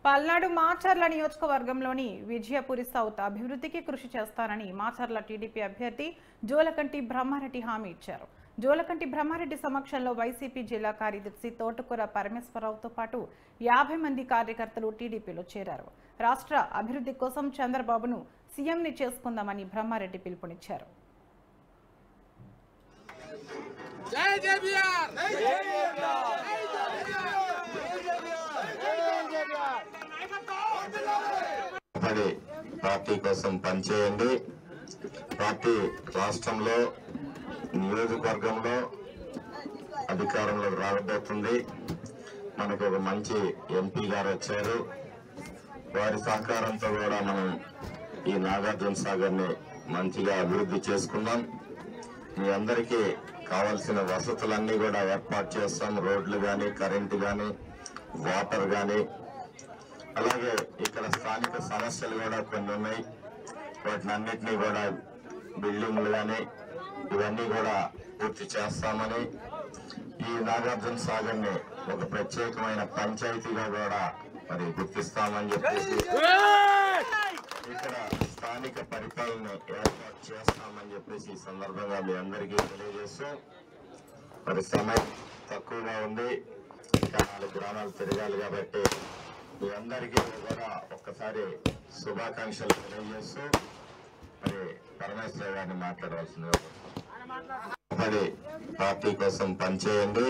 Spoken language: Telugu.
పల్నాడు మాచర్ల నియోజకవర్గంలోని విజయపురి సౌత్ అభివృద్ధికి కృషి చేస్తానని మాచర్ల టీడీపీ అభ్యర్థి జోలకంటి బ్రహ్మారెడ్డి హామీ ఇచ్చారు. జోలకంటి బ్రహ్మారెడ్డి సమక్షంలో వైసీపీ జిల్లా కార్యదర్శి తోటకూర పరమేశ్వరరావుతో పాటు 50 మంది కార్యకర్తలు టీడీపీలో చేరారు. రాష్ట్ర అభివృద్ధి కోసం చంద్రబాబును సీఎంని చేసుకుందామని బ్రహ్మారెడ్డి పిలుపునిచ్చారు. పార్టీ కోసం పనిచేయండి. పార్టీ రాష్ట్రంలో నియోజకవర్గంలో అధికారంలోకి రాబోతుంది. మనకు ఒక మంచి ఎంపీ గారు వచ్చారు. వారి సహకారంతో కూడా మనం ఈ నాగార్జున సాగర్ ని మంచిగా అభివృద్ధి చేసుకుందాం. మీ అందరికీ కావాల్సిన వసతులన్నీ కూడా ఏర్పాటు చేస్తాం. రోడ్లు కానీ, కరెంటు కానీ, వాటర్ కానీ, అలాగే ఇక్కడ స్థానిక సమస్యలు కూడా కొన్ని ఉన్నాయి. వాటిని అన్నింటినీ కూడా బిల్డింగ్లు కానీ ఇవన్నీ కూడా పూర్తి చేస్తామని, ఈ నాగార్జున సాగర్ ని ఒక ప్రత్యేకమైన పంచాయతీగా కూడా మరి గుర్తిస్తామని చెప్పేసి ఇక్కడ స్థానిక పరిపాలన ఏర్పాటు చేస్తామని చెప్పేసి ఈ సందర్భంగా మీ అందరికీ తెలియజేస్తూ, మరి సమయం తక్కువగా ఉంది, 4 గ్రామాలు తిరగాలి కాబట్టి మీ అందరికీ కూడా ఒక్కసారి శుభాకాంక్షలు తెలియజేస్తూ మరి పరమేశ్వర గారిని మాట్లాడవలసిందిగా. మరి పార్టీ కోసం పనిచేయండి.